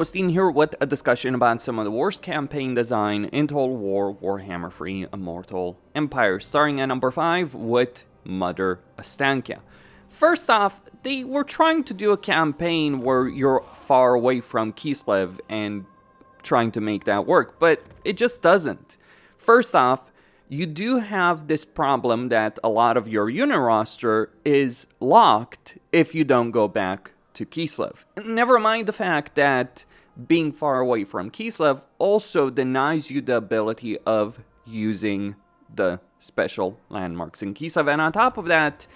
Osteen here with a discussion about some of the worst campaign design in Total War Warhammer 3 Immortal Empire, starting at number 5 with Mother Ostankya. First off, they were trying to do a campaign where you're far away from Kislev and trying to make that work, but it just doesn't. First off, you do have this problem that a lot of your unit roster is locked if you don't go back to Kislev. Never mind the fact that being far away from Kislev also denies you the ability of using the special landmarks in Kislev, and on top of that,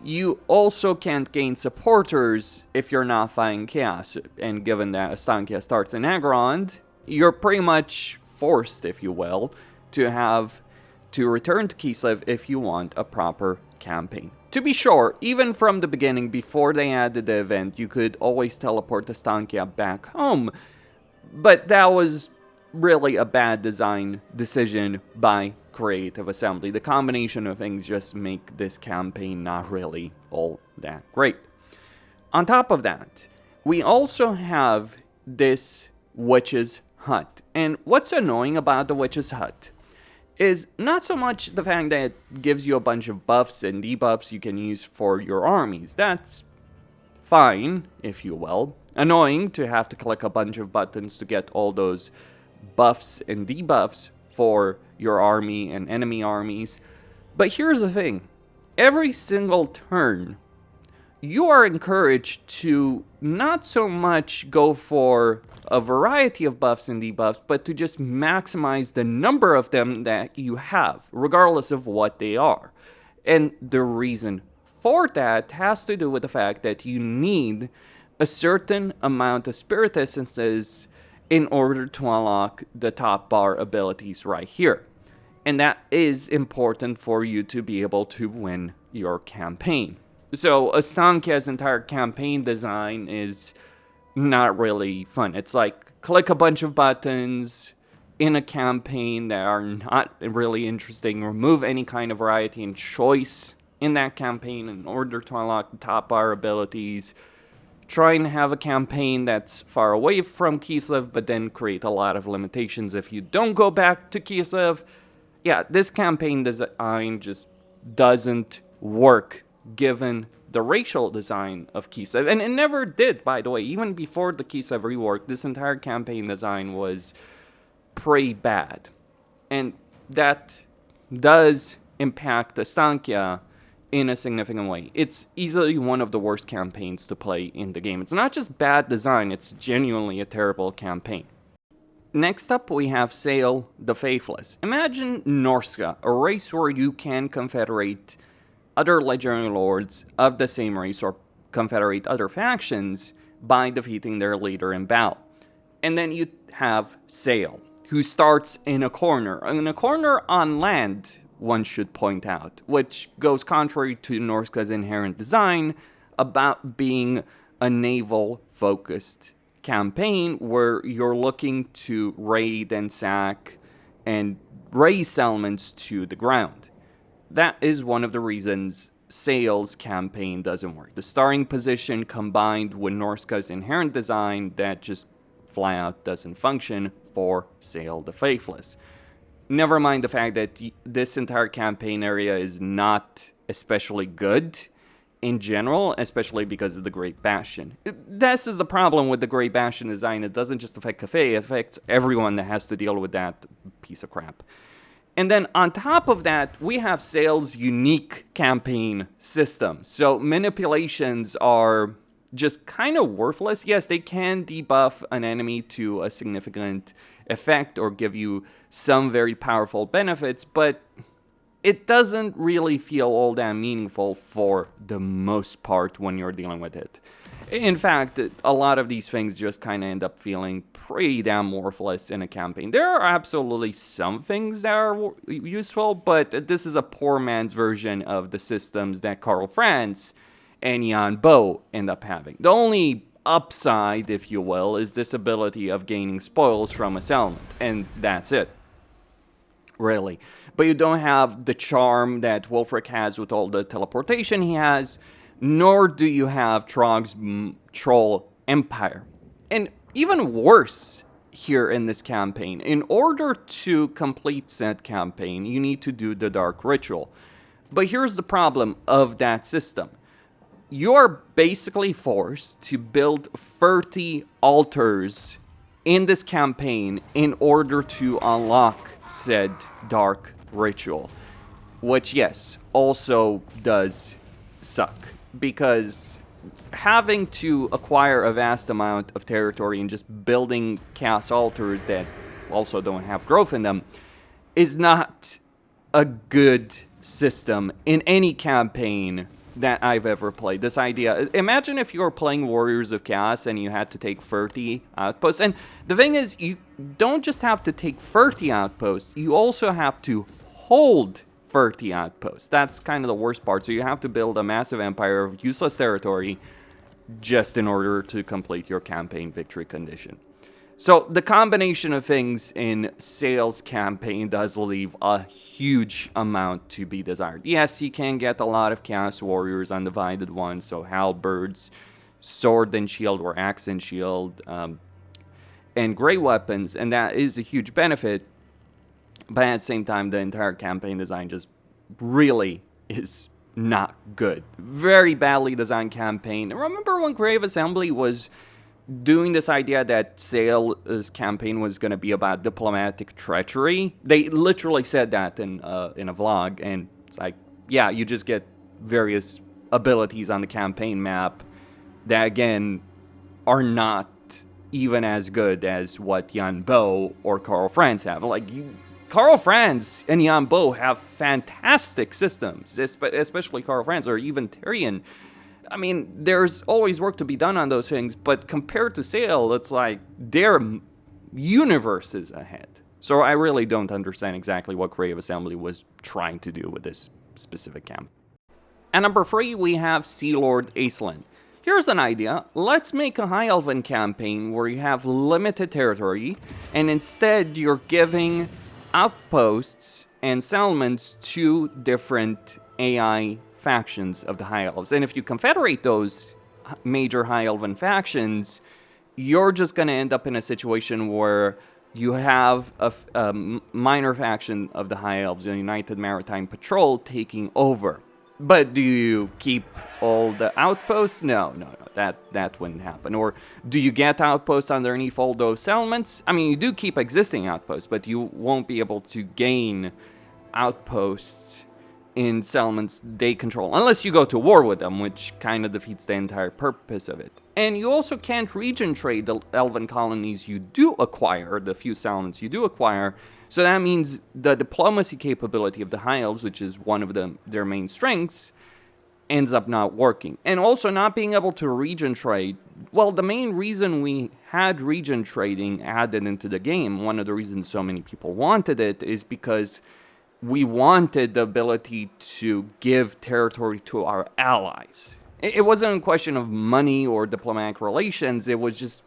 you also can't gain supporters if you're not fighting Chaos, and given that Ostankya starts in Agrond, you're pretty much forced, if you will, to have to return to Kislev if you want a proper campaign. To be sure, even from the beginning, before they added the event, you could always teleport Ostankya back home, but that was really a bad design decision by Creative Assembly. The combination of things just make this campaign not really all that great. On top of that, we also have this Witch's Hut, and what's annoying about the Witch's Hut is not so much the fact that it gives you a bunch of buffs and debuffs you can use for your armies. That's fine, if you will. Annoying to have to click a bunch of buttons to get all those buffs and debuffs for your army and enemy armies. But here's the thing. Every single turn, you are encouraged to not so much go for a variety of buffs and debuffs, but to just maximize the number of them that you have, regardless of what they are. And the reason for that has to do with the fact that you need a certain amount of spirit essences in order to unlock the top bar abilities right here. And that is important for you to be able to win your campaign. So Ostankya's entire campaign design is not really fun. It's like click a bunch of buttons in a campaign that are not really interesting, remove any kind of variety and choice in that campaign in order to unlock the top bar abilities. Try and have a campaign that's far away from Kislev, but then create a lot of limitations if you don't go back to Kislev. Yeah, this campaign design just doesn't work given the racial design of Kislev, and it never did, by the way. Even before the Kislev rework, this entire campaign design was pretty bad, and that does impact Ostankya in a significant way. It's easily one of the worst campaigns to play in the game. It's not just bad design, it's genuinely a terrible campaign. Next up, we have Sayl the Faithless. Imagine Norska, a race where you can confederate other legendary lords of the same race or confederate other factions by defeating their leader in battle. And then you have Sayl, who starts in a corner on land, one should point out, which goes contrary to Norska's inherent design about being a naval-focused campaign where you're looking to raid and sack and raise settlements to the ground. That is one of the reasons Sayl's campaign doesn't work. The starting position combined with Norska's inherent design that just flat out doesn't function for Sayl the Faithless. Never mind the fact that this entire campaign area is not especially good in general, especially because of the Great Bastion. This is the problem with the Great Bastion design. It doesn't just affect Cafe, it affects everyone that has to deal with that piece of crap. And then on top of that, we have Sayl's unique campaign system. So manipulations are just kind of worthless. Yes, they can debuff an enemy to a significant effect or give you some very powerful benefits, but it doesn't really feel all that meaningful for the most part when you're dealing with it. In fact, a lot of these things just kind of end up feeling pretty damn worthless in a campaign. There are absolutely some things that are useful, but this is a poor man's version of the systems that Karl Franz and Jan Bo end up having. The only upside, if you will, is this ability of gaining spoils from a settlement, and that's it. Really. But you don't have the charm that Wulfric has with all the teleportation he has, nor do you have Trog's Troll Empire. And even worse here in this campaign. In order to complete said campaign, you need to do the Dark Ritual. But here's the problem of that system. You're basically forced to build 30 altars in this campaign in order to unlock said Dark Ritual. Which, yes, also does suck. Because having to acquire a vast amount of territory and just building chaos altars that also don't have growth in them is not a good system in any campaign that I've ever played. This idea, imagine if you were playing Warriors of Chaos and you had to take 30 outposts. And the thing is, you don't just have to take 30 outposts, you also have to hold 30 outposts. That's kind of the worst part. So you have to build a massive empire of useless territory just in order to complete your campaign victory condition. So the combination of things in Sayl's campaign does leave a huge amount to be desired. Yes, you can get a lot of Chaos Warriors, Undivided ones, so halberds, sword and shield or axe and shield, and great weapons, and that is a huge benefit. But at the same time, the entire campaign design just really is not good. Very badly designed campaign. Remember when Creative Assembly was doing this idea that Sayl's campaign was going to be about diplomatic treachery? They literally said that in a vlog, and it's like, yeah, you just get various abilities on the campaign map that, again, are not even as good as what Jan Bo or Karl Franz have. Like, Karl Franz and Jan Bo have fantastic systems, especially Karl Franz or even Tyrion. I mean, there's always work to be done on those things, but compared to Sayl, it's like their universe is ahead. So I really don't understand exactly what Creative Assembly was trying to do with this specific camp. At number 3, we have Lord Aislinn. Here's an idea. Let's make a High Elven campaign where you have limited territory, and instead you're giving outposts and settlements to different AI factions of the High Elves. And if you confederate those major High Elven factions, you're just going to end up in a situation where you have a minor faction of the High Elves, the United Maritime Patrol, taking over. But do you keep all the outposts? No, that wouldn't happen. Or do you get outposts underneath all those settlements? I mean, you do keep existing outposts, but you won't be able to gain outposts in settlements they control, unless you go to war with them, which kind of defeats the entire purpose of it. And you also can't region trade the elven colonies you do acquire, the few settlements you do acquire, so that means the diplomacy capability of the High Elves, which is one of their main strengths, ends up not working. And also not being able to region trade. Well, the main reason we had region trading added into the game, one of the reasons so many people wanted it, is because we wanted the ability to give territory to our allies. It wasn't a question of money or diplomatic relations, it was just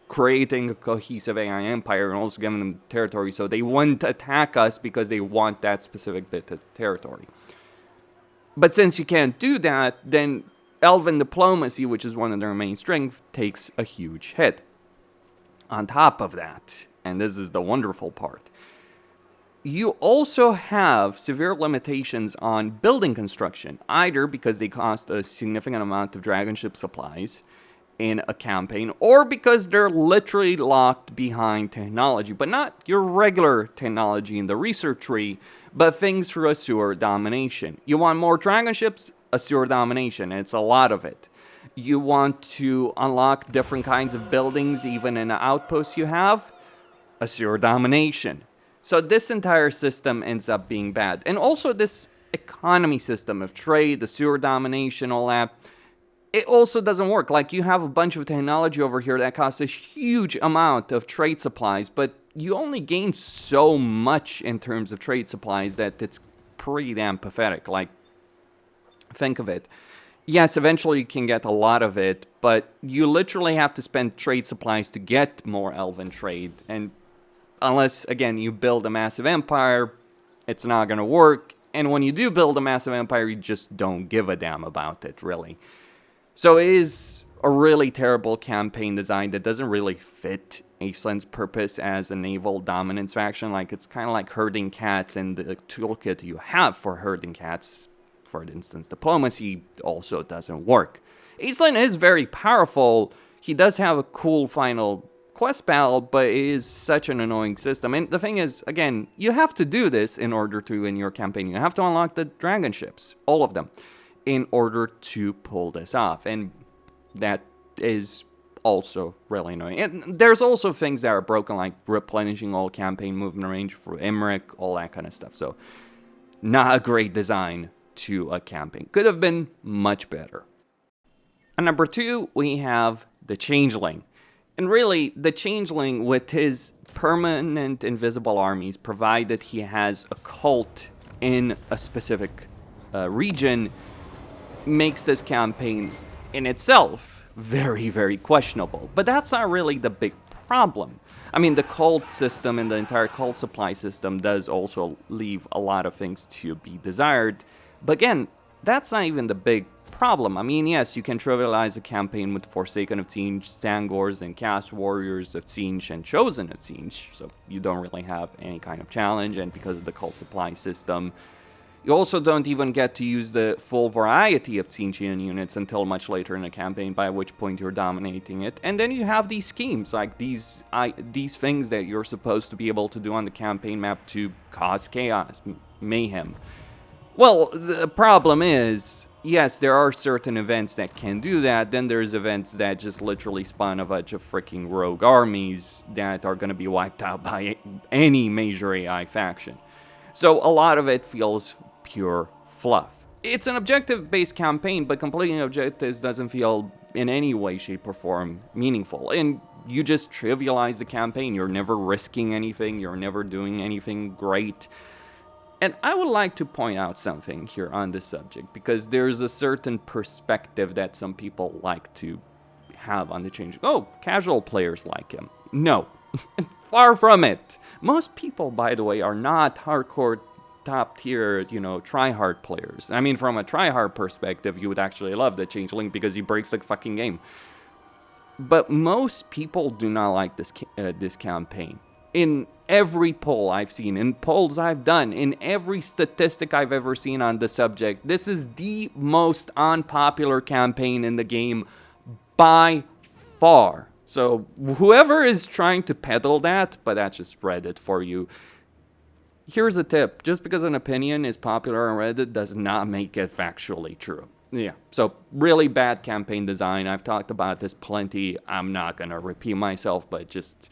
creating a cohesive AI empire and also giving them territory so they wouldn't attack us because they want that specific bit of territory. But since you can't do that, then elven diplomacy, which is one of their main strengths, takes a huge hit. On top of that, and this is the wonderful part, you also have severe limitations on building construction, either because they cost a significant amount of dragon ship supplies in a campaign, or because they're literally locked behind technology, but not your regular technology in the research tree, but things through Assur domination. You want more dragon ships? Assur domination, and it's a lot of it. You want to unlock different kinds of buildings, even in the outposts you have? Assur domination. So this entire system ends up being bad. And also this economy system of trade, Assur domination, all that, it also doesn't work. Like, you have a bunch of technology over here that costs a huge amount of trade supplies, but you only gain so much in terms of trade supplies that it's pretty damn pathetic. Like, think of it. Yes, eventually you can get a lot of it, but you literally have to spend trade supplies to get more elven trade. And unless, again, you build a massive empire, it's not going to work. And when you do build a massive empire, you just don't give a damn about it, really. So it is a really terrible campaign design that doesn't really fit Aislinn's purpose as a naval dominance faction. Like, it's kind of like herding cats, and the toolkit you have for herding cats, for instance, diplomacy, also doesn't work. Aislinn is very powerful. He does have a cool final quest battle, but it is such an annoying system. And the thing is, again, you have to do this in order to win your campaign. You have to unlock the dragon ships, all of them, in order to pull this off. And that is also really annoying. And there's also things that are broken, like replenishing all campaign movement range for Emmerich, all that kind of stuff. So, not a great design to a campaign. Could have been much better. At number 2, we have the Changeling. And really, the Changeling, with his permanent invisible armies, provided he has a cult in a specific region, makes this campaign in itself very, very questionable. But that's not really the big problem. I mean, the cult system and the entire cult supply system does also leave a lot of things to be desired. But again, that's not even the big problem. I mean, yes, you can trivialize a campaign with Forsaken of Tzeentch, Sangors, and Cast Warriors of Tzeentch, and Chosen of Tzeentch, so you don't really have any kind of challenge, and because of the cult supply system, you also don't even get to use the full variety of Tzeentchian units until much later in the campaign, by which point you're dominating it. And then you have these schemes, like these things that you're supposed to be able to do on the campaign map to cause chaos, mayhem. Well, the problem is, yes, there are certain events that can do that. Then there's events that just literally spawn a bunch of freaking rogue armies that are going to be wiped out by any major AI faction. So a lot of it feels pure fluff. It's an objective-based campaign, but completing objectives doesn't feel in any way, shape, or form meaningful. And you just trivialize the campaign. You're never risking anything. You're never doing anything great. And I would like to point out something here on this subject, because there's a certain perspective that some people like to have on the Changeling. Oh, casual players like him. No, far from it. Most people, by the way, are not hardcore, top tier, try-hard players. I mean, from a try-hard perspective, you would actually love the Changeling because he breaks the fucking game. But most people do not like this campaign. In every poll I've seen, in polls I've done, in every statistic I've ever seen on the subject, this is the most unpopular campaign in the game by far. So whoever is trying to peddle that, but that's just Reddit for you. Here's a tip. Just because an opinion is popular on Reddit does not make it factually true. Yeah, so really bad campaign design. I've talked about this plenty. I'm not going to repeat myself, but just...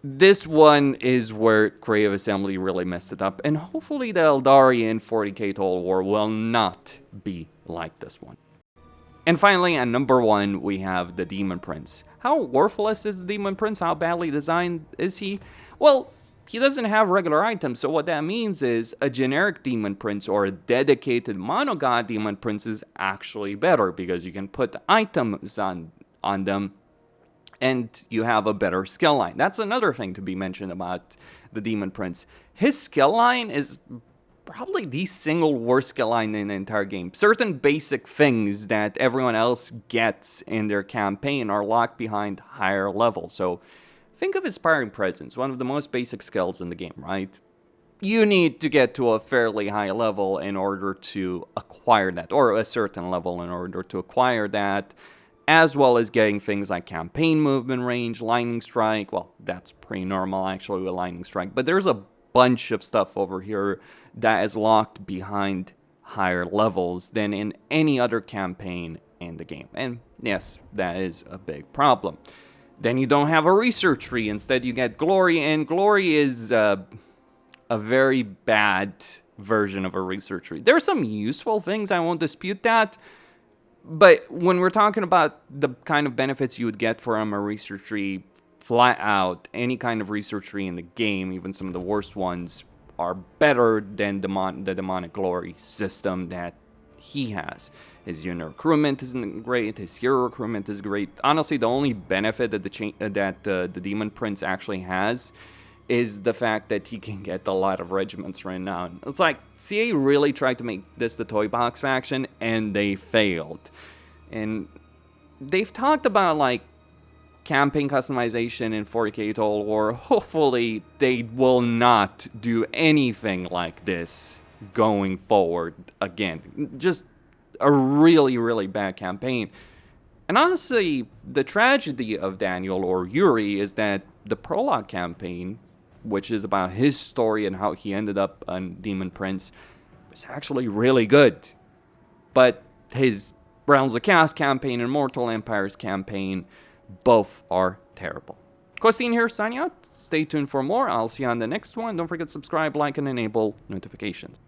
this one is where Creative Assembly really messed it up, and hopefully the Eldari in 40k Total War will not be like this one. And finally, at number 1, we have the Demon Prince. How worthless is the Demon Prince? How badly designed is he? Well, he doesn't have regular items, so what that means is a generic Demon Prince or a dedicated monogod Demon Prince is actually better, because you can put items on them, and you have a better skill line. That's another thing to be mentioned about the Demon Prince. His skill line is probably the single worst skill line in the entire game. Certain basic things that everyone else gets in their campaign are locked behind higher levels. So think of Inspiring Presence, one of the most basic skills in the game, right? You need to get to a fairly high level in order to acquire that, or a certain level in order to acquire that, as well as getting things like campaign movement range, lightning strike. Well, that's pretty normal actually with lightning strike, but there's a bunch of stuff over here that is locked behind higher levels than in any other campaign in the game. And yes, that is a big problem. Then you don't have a research tree. Instead, you get glory, and glory is a very bad version of a research tree. There are some useful things, I won't dispute that. But when we're talking about the kind of benefits you would get from a research tree, flat out, any kind of research tree in the game, even some of the worst ones, are better than the demonic glory system that he has. His unit recruitment isn't great, his hero recruitment is great. Honestly, the only benefit that the Demon Prince actually has is the fact that he can get a lot of regiments right now. It's like, CA really tried to make this the Toy Box faction, and they failed. And they've talked about, like, campaign customization in 40k Total War. Hopefully, they will not do anything like this going forward again. Just a really, really bad campaign. And honestly, the tragedy of Daniel, or Yuri, is that the prologue campaign, which is about his story and how he ended up on Demon Prince, is actually really good. But his Realms of Chaos campaign and Mortal Empires campaign, both are terrible. Costin here, signing out. Stay tuned for more. I'll see you on the next one. Don't forget to subscribe, like, and enable notifications.